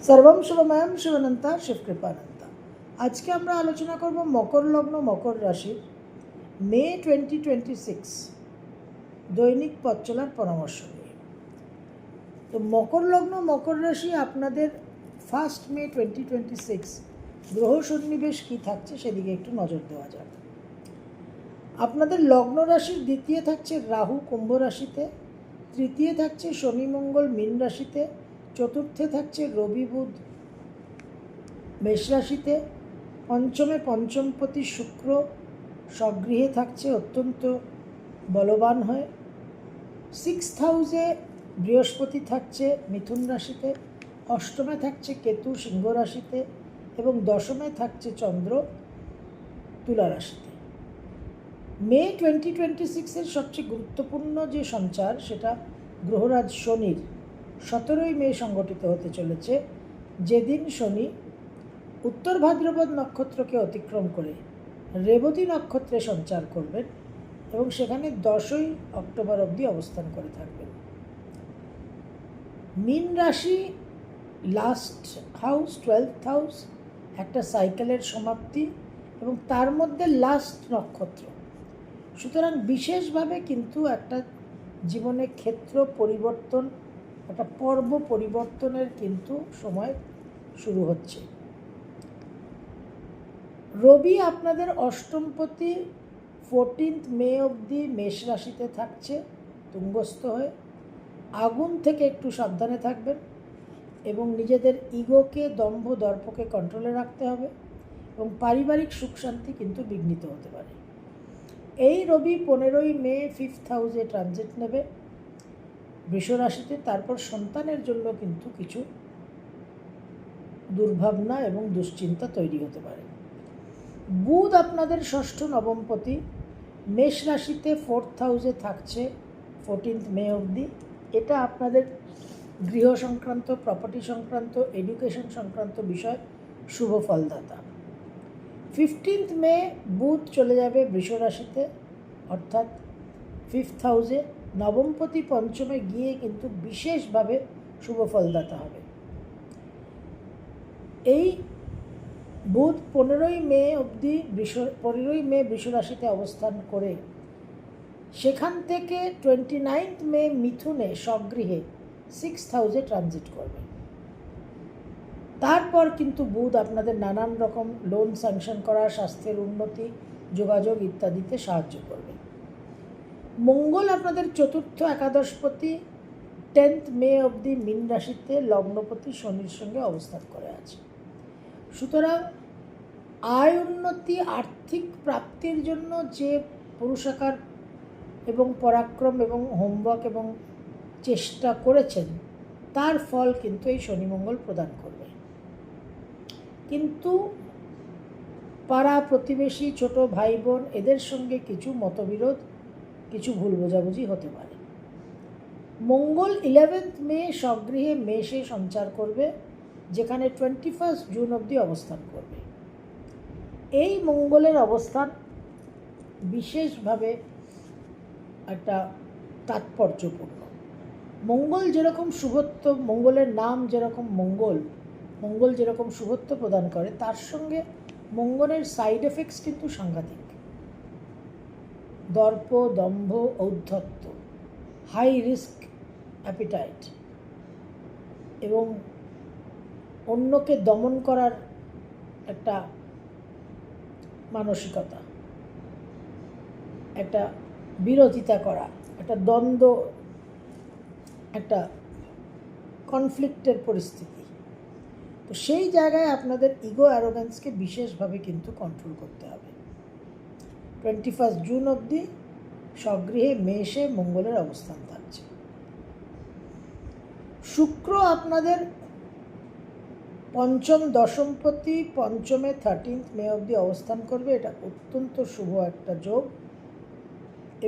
सर्वम शुभमयम शिवनंता शिवकृपानंता। आज के আমরা আলোচনা করব মকর লগ্ন মকর রাশি মে 2026 দৈনিক পথ চলার পরামর্শ নিয়ে। তো মকর লগ্ন মকর রাশি আপনাদের 1 মে 2026 গ্রহ সন্নিবেশ কী থাকছে সেদিকে একটু নজর দেওয়া যাক। আপনাদের লগ্ন রাশির দ্বিতীয় থাকছে রাহু কুম্ভ রাশিতে, তৃতীয় থাকছে শনি মঙ্গল মীন রাশিতে, চতুর্থে থাকছে রবি বুধ মেষ রাশিতে, পঞ্চমে পঞ্চমপতি শুক্র স্বগৃহে থাকছে অত্যন্ত বলবান হয়ে, 6th হাউসে বৃহস্পতি থাকছে মিথুন রাশিতে, অষ্টমে থাকছে কেতু সিংহ রাশিতে এবং দশমে থাকছে চন্দ্র তুলা রাশিতে। মে 2026 সবচেয়ে গুরুত্বপূর্ণ যে সঞ্চার সেটা গ্রহরাজ শনির 17ই মে সংগঠিত হতে চলেছে, যেদিন শনি উত্তর ভাদ্রপদ নক্ষত্রকে অতিক্রম করে রেবতী নক্ষত্রে সঞ্চার করবেন এবং সেখানে 10ই অক্টোবর অবধি অবস্থান করে থাকবেন। মীন রাশি লাস্ট হাউস 12th হাউস একটা সাইকেলের সমাপ্তি এবং তার মধ্যে লাস্ট নক্ষত্র, সুতরাং বিশেষভাবে কিন্তু একটা জীবনে ক্ষেত্র পরিবর্তন, একটা পর্ব পরিবর্তনের কিন্তু সময় শুরু হচ্ছে। রবি আপনাদের অষ্টমপতি 14th মে অবধি মেষ রাশিতে থাকছে তুঙ্গস্থ হয়ে। আগুন থেকে একটু সাবধানে থাকবেন এবং নিজেদের ইগোকে দম্ভ দর্পকে কন্ট্রোলে রাখতে হবে এবং পারিবারিক সুখ শান্তি কিন্তু বিঘ্নিত হতে পারে। এই রবি 15ই মে 5th হাউসে ট্রানজিট নেবে বৃষ রাশিতে, তারপর সন্তানের জন্য কিন্তু কিছু দুর্ভাবনা এবং দুশ্চিন্তা তৈরি হতে পারে। বুধ আপনাদের ষষ্ঠ নবমপতি মেষ রাশিতে 4th হাউসে থাকছে 14th মে অবধি। এটা আপনাদের গৃহ সংক্রান্ত, প্রপার্টি সংক্রান্ত, এডুকেশন সংক্রান্ত বিষয় শুভ ফলদাতা। 15th মে বুধ চলে যাবে বৃষ রাশিতে অর্থাৎ 5th হাউসে, নবমপতি পঞ্চমে গিয়ে কিন্তু বিশেষভাবে শুভ ফলদাতা হবে। এই বুধ 15ই মে অবধি 15ই মে বৃষ রাশিতে অবস্থান করে সেখান থেকে 29th মে মিথুনে স্বগৃহে 6th হাউসে ট্রানজিট করবে। তারপর কিন্তু বুধ আপনাদের নানান রকম লোন স্যাংশন করা, স্বাস্থ্যের উন্নতি, যোগাযোগ ইত্যাদিতে সাহায্য করবে। মঙ্গল আপনাদের চতুর্থ একাদশপতি 10th মে অবধি মীন রাশিতে লগ্নপতি শনির সঙ্গে অবস্থান করে আছে। সুতরাং আয় উন্নতি, আর্থিক প্রাপ্তির জন্য যে পুরুষাকার এবং পরাক্রম এবং হোমওয়ার্ক এবং চেষ্টা করেছেন তার ফল কিন্তু এই শনি মঙ্গল প্রদান করবে। কিন্তু পাড়া প্রতিবেশী, ছোট ভাই বোন এদের সঙ্গে কিছু মতবিরোধ, কিছু ভুল বোঝাবুঝি হতে পারে। মঙ্গল 11th মে স্বগৃহে মেষে সঞ্চার করবে, যেখানে 21 জুন অবধি অবস্থান করবে। এই মঙ্গলের অবস্থান বিশেষভাবে একটা তাৎপর্যপূর্ণ। মঙ্গল যেরকম শুভত্ব, মঙ্গলের নাম যেরকম মঙ্গল, মঙ্গল যেরকম শুভত্ব প্রদান করে, তার সঙ্গে মঙ্গলের সাইড এফেক্টস কিন্তু সাংঘাতিক। দর্প, দম্ভ, ঔদ্ধত্য, হাই রিস্ক অ্যাপিটাইট এবং অন্যকে দমন করার একটা মানসিকতা, একটা বিরোধিতা করা, একটা দ্বন্দ্ব, একটা কনফ্লিক্টের পরিস্থিতি। তো সেই জায়গায় আপনাদের ইগো অ্যারোগ্যান্সকে বিশেষভাবে কিন্তু কন্ট্রোল করতে হবে। 21 জুন অবধি স্বগৃহে মেষে মঙ্গলের অবস্থান থাকছে। শুক্র আপনাদের পঞ্চম দশমপতি পঞ্চমে 13th মে অবধি অবস্থান করবে। এটা অত্যন্ত শুভ একটা যোগ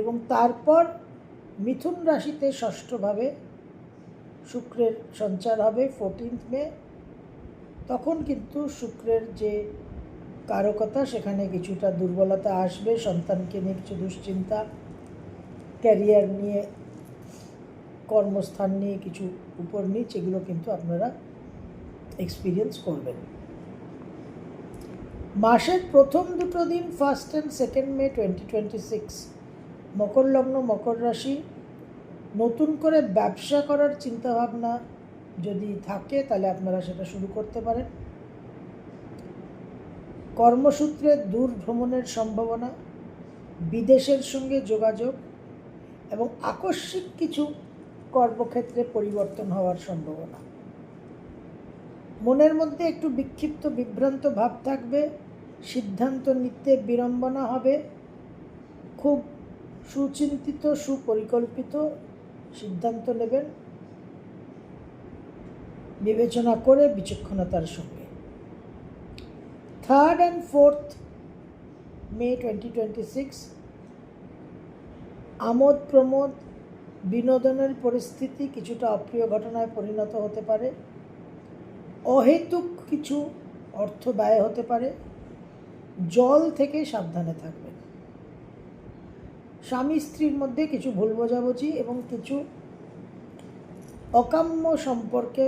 এবং তারপর মিথুন রাশিতে ষষ্ঠভাবে শুক্রের সঞ্চার হবে 14th মে। তখন কিন্তু শুক্রের যে কারকতা সেখানে কিছুটা দুর্বলতা আসবে, সন্তানকে নিয়ে কিছু দুশ্চিন্তা, ক্যারিয়ার নিয়ে, কর্মস্থান নিয়ে কিছু উপর নিচ, এগুলো কিন্তু আপনারা এক্সপিরিয়েন্স করবেন। মাসের প্রথম দুটো দিন 1 and 2 মে 2026 মকর লগ্ন মকর রাশি, নতুন করে ব্যবসা করার চিন্তাভাবনা যদি থাকে তাহলে আপনারা সেটা শুরু করতে পারেন। কর্মসূত্রে দূর ভ্রমণের সম্ভাবনা, বিদেশের সঙ্গে যোগাযোগ এবং আকস্মিক কিছু কর্মক্ষেত্রে পরিবর্তন হওয়ার সম্ভাবনা। মনের মধ্যে একটু বিক্ষিপ্ত বিভ্রান্ত ভাব থাকবে, সিদ্ধান্ত নিতে বিড়ম্বনা হবে। খুব সুচিন্তিত সুপরিকল্পিত সিদ্ধান্ত নেবেন, বিবেচনা করে বিচক্ষণতার সঙ্গে। 3rd and 4th মে 2026 আমোদ প্রমোদ বিনোদনের পরিস্থিতি কিছুটা অপ্রিয় ঘটনায় পরিণত হতে পারে। অহেতুক কিছু অর্থ ব্যয় হতে পারে। জল থেকে সাবধানে থাকবেন। স্বামী স্ত্রীর মধ্যে কিছু ভুল বোঝাবুঝি এবং কিছু অকাম্য সম্পর্কে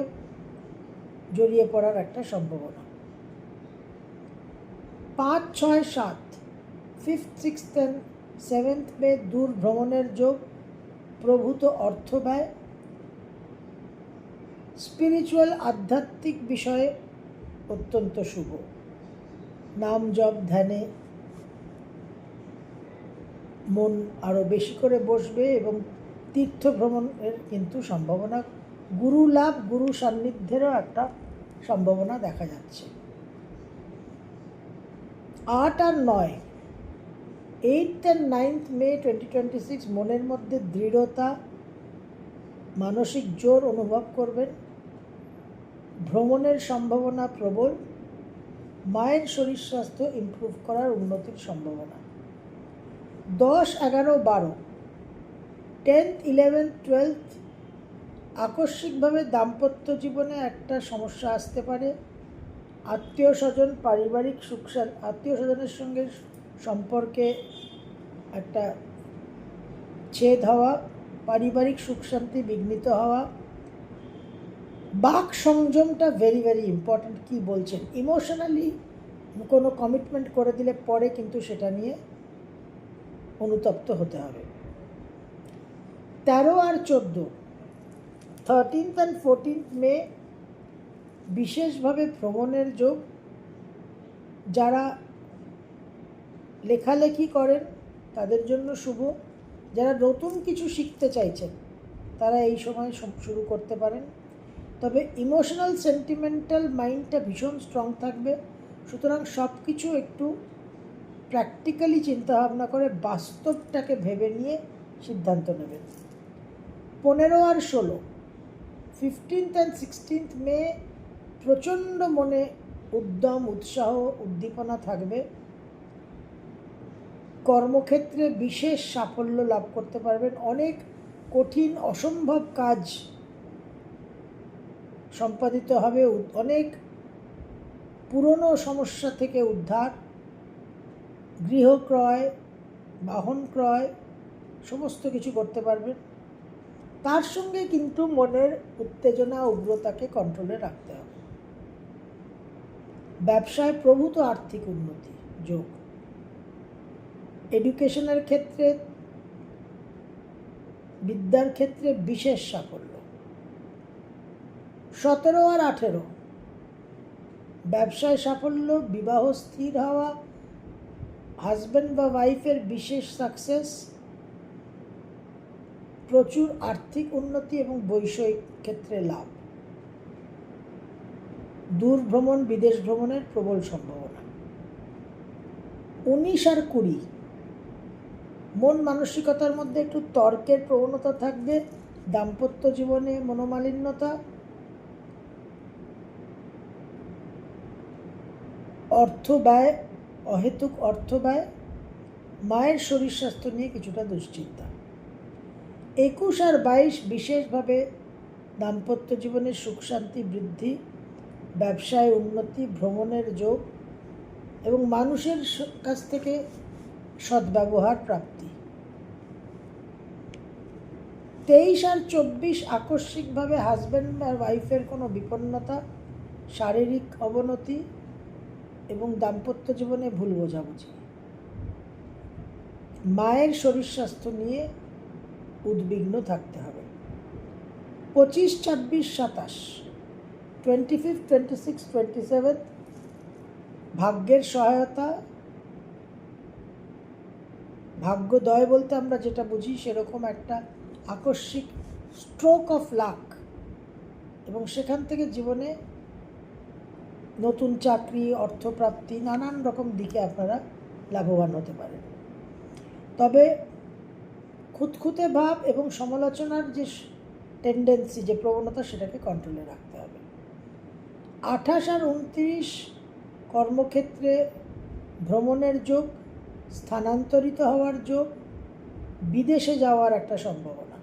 জড়িয়ে পড়ার একটা সম্ভাবনা। 5, 6, 7 5th, 6th and 7th মে দূর ভ্রমণের যোগ, প্রভূত অর্থ ব্যয়, স্পিরিচুয়াল আধ্যাত্মিক বিষয়ে অত্যন্ত শুভ। নাম জপ ধ্যানে মন আরও বেশি করে বসবে এবং তীর্থ ভ্রমণের কিন্তু সম্ভাবনা, গুরু লাভ গুরু সান্নিধ্যেরও একটা সম্ভাবনা দেখা যাচ্ছে। 8 আর 9 8th and 9th মে 2026 মনের মধ্যে দৃঢ়তা, মানসিক জোর অনুভব করবেন। ভ্রমণের সম্ভাবনা প্রবল। মায়ের শরীর স্বাস্থ্য ইমপ্রুভ করার উন্নতির সম্ভাবনা। 10, 11, 12 10th, 11th, 12th আকস্মিকভাবে দাম্পত্য জীবনে একটা সমস্যা আসতে পারে। আত্মীয় স্বজন পারিবারিক আত্মীয় স্বজনের সঙ্গে সম্পর্কে একটা ছেদ হওয়া, পারিবারিক সুখ শান্তি বিঘ্নিত হওয়া। বাক সংযমটা ভেরি ভেরি ইম্পর্ট্যান্ট। কী বলছেন, ইমোশনালি কোনো কমিটমেন্ট করে দিলে পরে কিন্তু সেটা নিয়ে অনুতপ্ত হতে হবে। 13 আর 14 13th and 14th মে বিশেষভাবে ভ্রমণের যোগ। যারা লেখালেখি করেন তাদের জন্য শুভ। যারা নতুন কিছু শিখতে চাইছেন তারা এই সময় শুরু করতে পারেন। তবে ইমোশনাল সেন্টিমেন্টাল মাইন্ডটা ভীষণ স্ট্রং থাকবে, সুতরাং সব কিছু একটু প্র্যাকটিক্যালি চিন্তাভাবনা করে বাস্তবটাকে ভেবে নিয়ে সিদ্ধান্ত নেবেন। 15 আর 16 15th and 16th মে প্রচণ্ড মনে উদ্যম উৎসাহ উদ্দীপনা থাকবে। কর্মক্ষেত্রে বিশেষ সাফল্য লাভ করতে পারবেন। অনেক কঠিন অসম্ভব কাজ সম্পাদিত হবে। অনেক পুরনো সমস্যা থেকে উদ্ধার, গৃহ ক্রয়, বাহন ক্রয়, সমস্ত কিছু করতে পারবেন। তার সঙ্গে কিন্তু মনের উত্তেজনা উগ্রতাকে কন্ট্রোলে রাখতে হবে। ব্যবসায় প্রভূত আর্থিক উন্নতি যোগ। এডুকেশনের ক্ষেত্রে বিদ্যার ক্ষেত্রে বিশেষ সাফল্য। 17 আর 18 ব্যবসায় সাফল্য, বিবাহ স্থির হওয়া, হাজব্যান্ড বা ওয়াইফের বিশেষ সাকসেস, প্রচুর আর্থিক উন্নতি এবং বৈষয়িক ক্ষেত্রে লাভ। দূর ভ্রমণ বিদেশ ভ্রমণের প্রবল সম্ভাবনা। 19 আর 20 মন মানসিকতার মধ্যে একটু তর্কের প্রবণতা থাকবে। দাম্পত্য জীবনে মনোমালিন্যতা, অর্থ ব্যয়, অহেতুক অর্থ ব্যয়, মায়ের শরীর স্বাস্থ্য নিয়ে কিছুটা দুশ্চিন্তা। 21 আর 22 বিশেষভাবে দাম্পত্য জীবনের সুখ শান্তি বৃদ্ধি, ব্যবসায় উন্নতি, ভ্রমণের যোগ এবং মানুষের কাছ থেকে সদ্ব্যবহার প্রাপ্তি। 23 আর 24 আকস্মিকভাবে হাজব্যান্ড আর ওয়াইফের কোনো বিপন্নতা, শারীরিক অবনতি এবং দাম্পত্য জীবনে ভুল বোঝাবুঝি। মায়ের শরীর স্বাস্থ্য নিয়ে উদ্বিগ্ন থাকতে হবে। 25, 26, 27, 25, 26, 27 ভাগ্যের সহায়তা, ভাগ্যোদয় বলতে আমরা যেটা বুঝি সেরকম একটা আকস্মিক স্ট্রোক অফ লাক, এবং সেখান থেকে জীবনে নতুন চাকরি, অর্থপ্রাপ্তি, নানান রকম দিকে আপনারা লাভবান হতে পারেন। তবে খুঁতখুঁতে ভাব এবং সমালোচনার যে টেন্ডেন্সি, যে প্রবণতা, সেটাকে কন্ট্রোলে রাখতে হবে। 28 আর 29 কর্মক্ষেত্রে ভ্রমণের যোগ, স্থানান্তরিত হওয়ার যোগ, বিদেশে যাওয়ার একটা সম্ভাবনা।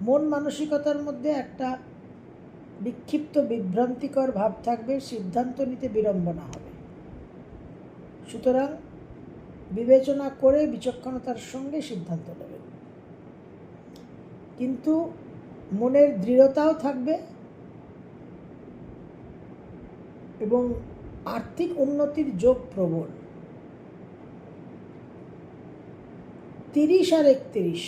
মন মানসিকতার মধ্যে একটা বিক্ষিপ্ত বিভ্রান্তিকর ভাব থাকবে, সিদ্ধান্ত নিতে বিড়ম্বনা হবে। সুতরাং বিবেচনা করে বিচক্ষণতার সঙ্গে সিদ্ধান্ত নেবেন, কিন্তু মনের দৃঢ়তাও থাকবে এবং আর্থিক উন্নতির যোগ প্রবল। 30 আর 31,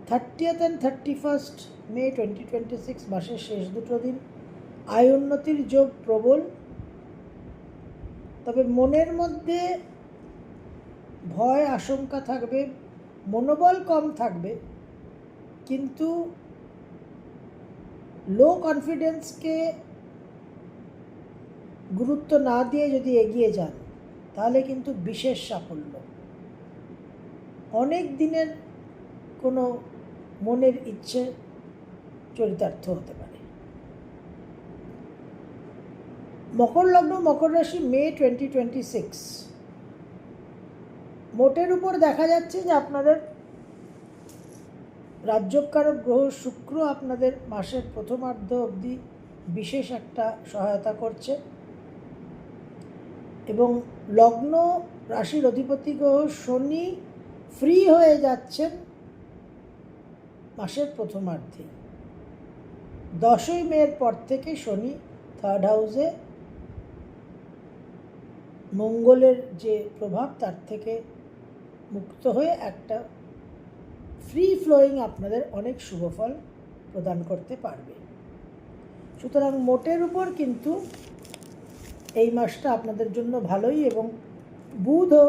30th and 31st মে 2026 মাসের শেষ দুটো দিন আয় উন্নতির যোগ প্রবল। তবে মনের মধ্যে ভয় আশঙ্কা থাকবে, মনোবল কম থাকবে, কিন্তু লো কনফিডেন্সকে গুরুত্ব না দিয়ে যদি এগিয়ে যান তাহলে কিন্তু বিশেষ সাফল্য, অনেক দিনের কোনো মনের ইচ্ছে চরিতার্থ হতে পারে। মকর লগ্ন মকর রাশি মে 2026, মোটের উপর দেখা যাচ্ছে যে আপনাদের রাজ্যকারক গ্রহ শুক্র আপনাদের মাসের প্রথমার্ধ অবধি বিশেষ একটা সহায়তা করছে, এবং লগ্ন রাশির অধিপতি গ্রহ শনি ফ্রি হয়ে যাচ্ছেন মাসের প্রথমার্ধে। 10ই মের পর থেকে শনি থার্ড হাউসে মঙ্গলের যে প্রভাব তার থেকে মুক্ত হয়ে একটা ফ্রি ফ্লোয়িং আপনাদের অনেক শুভফল প্রদান করতে পারবে। সুতরাং মোটের উপর কিন্তু এই মাসটা আপনাদের জন্য ভালোই, এবং বুধও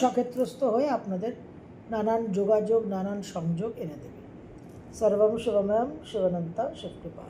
সক্ষেত্রস্থ হয়ে আপনাদের নানান যোগাযোগ, নানান সংযোগ এনে দেবে। সর্বম শিবময়ম শিবানন্তা শিবকৃপা।